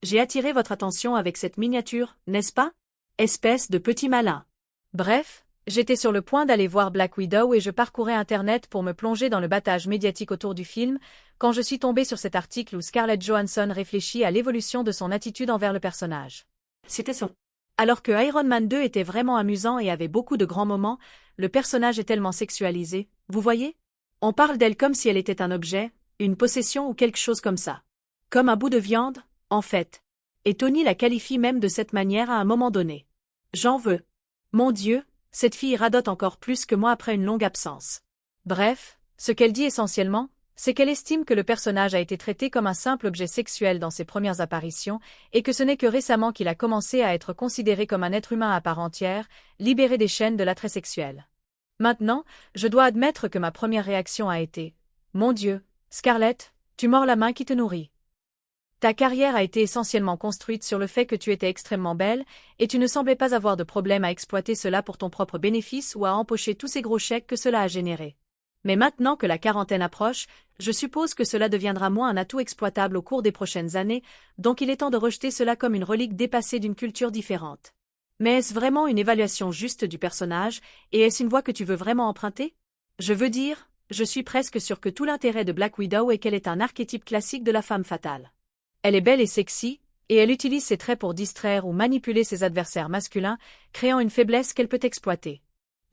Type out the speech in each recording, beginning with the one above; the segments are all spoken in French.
j'ai attiré votre attention avec cette miniature, n'est-ce pas? Espèce de petit malin. Bref, j'étais sur le point d'aller voir Black Widow et je parcourais Internet pour me plonger dans le battage médiatique autour du film, quand je suis tombée sur cet article où Scarlett Johansson réfléchit à l'évolution de son attitude envers le personnage. C'était ça. Alors que Iron Man 2 était vraiment amusant et avait beaucoup de grands moments, le personnage est tellement sexualisé, vous voyez? On parle d'elle comme si elle était un objet, une possession ou quelque chose comme ça. Comme un bout de viande, en fait. Et Tony la qualifie même de cette manière à un moment donné. J'en veux. Mon Dieu, cette fille radote encore plus que moi après une longue absence. Bref, ce qu'elle dit essentiellement, c'est qu'elle estime que le personnage a été traité comme un simple objet sexuel dans ses premières apparitions, et que ce n'est que récemment qu'il a commencé à être considéré comme un être humain à part entière, libéré des chaînes de l'attrait sexuel. Maintenant, je dois admettre que ma première réaction a été « Mon Dieu, Scarlett, tu mords la main qui te nourrit. Ta carrière a été essentiellement construite sur le fait que tu étais extrêmement belle, et tu ne semblais pas avoir de problème à exploiter cela pour ton propre bénéfice ou à empocher tous ces gros chèques que cela a générés. Mais maintenant que la quarantaine approche, je suppose que cela deviendra moins un atout exploitable au cours des prochaines années, donc il est temps de rejeter cela comme une relique dépassée d'une culture différente. Mais est-ce vraiment une évaluation juste du personnage, et est-ce une voie que tu veux vraiment emprunter? Je veux dire, je suis presque sûr que tout l'intérêt de Black Widow est qu'elle est un archétype classique de la femme fatale. Elle est belle et sexy, et elle utilise ses traits pour distraire ou manipuler ses adversaires masculins, créant une faiblesse qu'elle peut exploiter.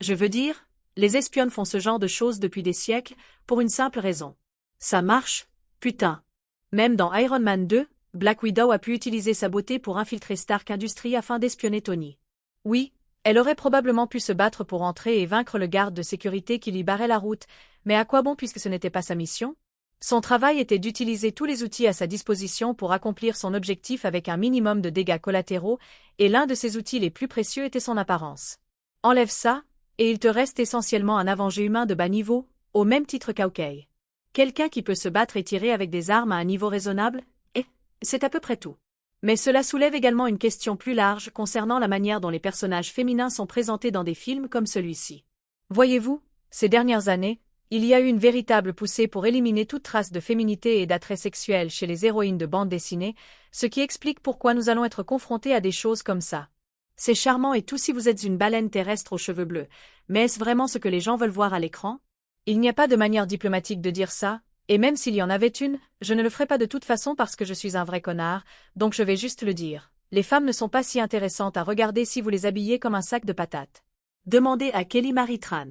Je veux dire, les espionnes font ce genre de choses depuis des siècles, pour une simple raison. Ça marche, putain. Même dans Iron Man 2, Black Widow a pu utiliser sa beauté pour infiltrer Stark Industries afin d'espionner Tony. Oui, elle aurait probablement pu se battre pour entrer et vaincre le garde de sécurité qui lui barrait la route, mais à quoi bon puisque ce n'était pas sa mission? Son travail était d'utiliser tous les outils à sa disposition pour accomplir son objectif avec un minimum de dégâts collatéraux, et l'un de ses outils les plus précieux était son apparence. Enlève ça, et il te reste essentiellement un Avenger humain de bas niveau, au même titre qu'Hawkeye. Quelqu'un qui peut se battre et tirer avec des armes à un niveau raisonnable, et c'est à peu près tout. Mais cela soulève également une question plus large concernant la manière dont les personnages féminins sont présentés dans des films comme celui-ci. Voyez-vous, ces dernières années, il y a eu une véritable poussée pour éliminer toute trace de féminité et d'attrait sexuel chez les héroïnes de bande dessinée, ce qui explique pourquoi nous allons être confrontés à des choses comme ça. C'est charmant et tout si vous êtes une baleine terrestre aux cheveux bleus, mais est-ce vraiment ce que les gens veulent voir à l'écran? Il n'y a pas de manière diplomatique de dire ça, et même s'il y en avait une, je ne le ferais pas de toute façon parce que je suis un vrai connard, donc je vais juste le dire. Les femmes ne sont pas si intéressantes à regarder si vous les habillez comme un sac de patates. Demandez à Kelly Marie Tran.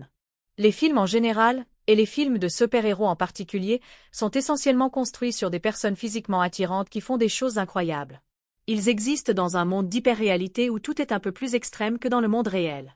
Les films en général, et les films de super-héros en particulier, sont essentiellement construits sur des personnes physiquement attirantes qui font des choses incroyables. Ils existent dans un monde d'hyper-réalité où tout est un peu plus extrême que dans le monde réel.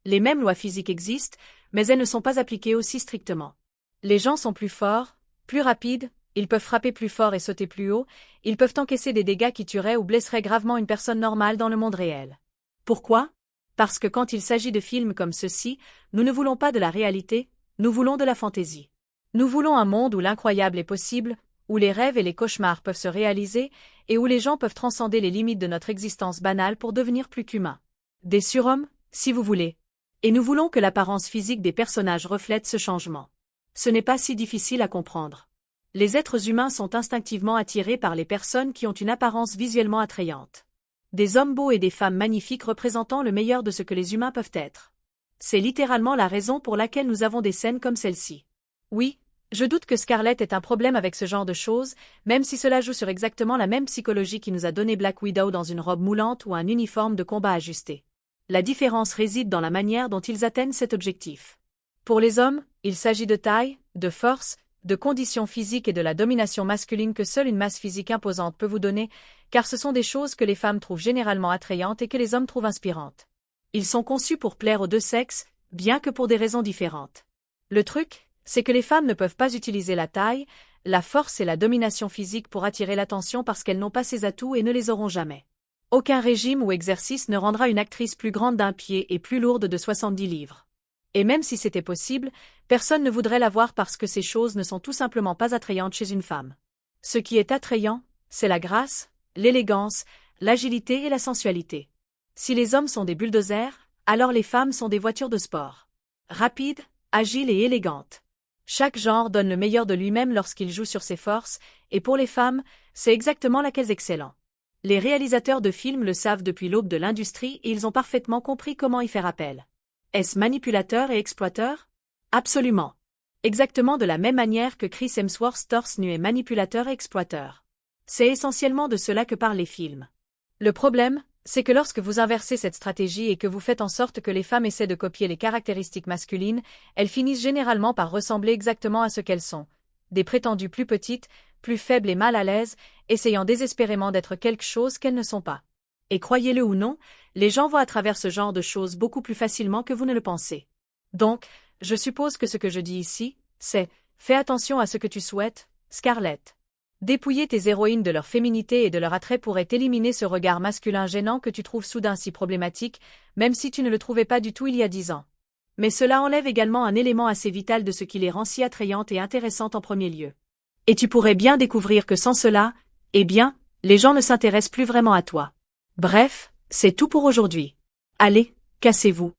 Les mêmes lois physiques existent, mais elles ne sont pas appliquées aussi strictement. Les gens sont plus forts, plus rapides, ils peuvent frapper plus fort et sauter plus haut, ils peuvent encaisser des dégâts qui tueraient ou blesseraient gravement une personne normale dans le monde réel. Pourquoi? Parce que quand il s'agit de films comme ceux-ci, nous ne voulons pas de la réalité, nous voulons de la fantaisie. Nous voulons un monde où l'incroyable est possible, où les rêves et les cauchemars peuvent se réaliser, et où les gens peuvent transcender les limites de notre existence banale pour devenir plus qu'humains. Des surhommes, si vous voulez. Et nous voulons que l'apparence physique des personnages reflète ce changement. Ce n'est pas si difficile à comprendre. Les êtres humains sont instinctivement attirés par les personnes qui ont une apparence visuellement attrayante. Des hommes beaux et des femmes magnifiques représentant le meilleur de ce que les humains peuvent être. C'est littéralement la raison pour laquelle nous avons des scènes comme celle-ci. Oui, je doute que Scarlett ait un problème avec ce genre de choses, même si cela joue sur exactement la même psychologie qui nous a donné Black Widow dans une robe moulante ou un uniforme de combat ajusté. La différence réside dans la manière dont ils atteignent cet objectif. Pour les hommes, il s'agit de taille, de force, de conditions physiques et de la domination masculine que seule une masse physique imposante peut vous donner, car ce sont des choses que les femmes trouvent généralement attrayantes et que les hommes trouvent inspirantes. Ils sont conçus pour plaire aux deux sexes, bien que pour des raisons différentes. Le truc, c'est que les femmes ne peuvent pas utiliser la taille, la force et la domination physique pour attirer l'attention parce qu'elles n'ont pas ces atouts et ne les auront jamais. Aucun régime ou exercice ne rendra une actrice plus grande d'1 pied et plus lourde de 70 livres. Et même si c'était possible, personne ne voudrait la voir parce que ces choses ne sont tout simplement pas attrayantes chez une femme. Ce qui est attrayant, c'est la grâce, l'élégance, l'agilité et la sensualité. Si les hommes sont des bulldozers, alors les femmes sont des voitures de sport. Rapides, agiles et élégantes. Chaque genre donne le meilleur de lui-même lorsqu'il joue sur ses forces, et pour les femmes, c'est exactement là qu'elles excellent. Les réalisateurs de films le savent depuis l'aube de l'industrie et ils ont parfaitement compris comment y faire appel. Est-ce manipulateur et exploiteur? Absolument. Exactement de la même manière que Chris Hemsworth torse nu est manipulateur et exploiteur. C'est essentiellement de cela que parlent les films. Le problème, c'est que lorsque vous inversez cette stratégie et que vous faites en sorte que les femmes essaient de copier les caractéristiques masculines, elles finissent généralement par ressembler exactement à ce qu'elles sont. Des prétendues plus petites, plus faibles et mal à l'aise, essayant désespérément d'être quelque chose qu'elles ne sont pas. Et croyez-le ou non, les gens voient à travers ce genre de choses beaucoup plus facilement que vous ne le pensez. Donc, je suppose que ce que je dis ici, c'est « fais attention à ce que tu souhaites, Scarlett ». Dépouiller tes héroïnes de leur féminité et de leur attrait pourrait éliminer ce regard masculin gênant que tu trouves soudain si problématique, même si tu ne le trouvais pas du tout il y a 10 ans. Mais cela enlève également un élément assez vital de ce qui les rend si attrayantes et intéressantes en premier lieu. Et tu pourrais bien découvrir que sans cela, eh bien, les gens ne s'intéressent plus vraiment à toi. Bref, c'est tout pour aujourd'hui. Allez, cassez-vous.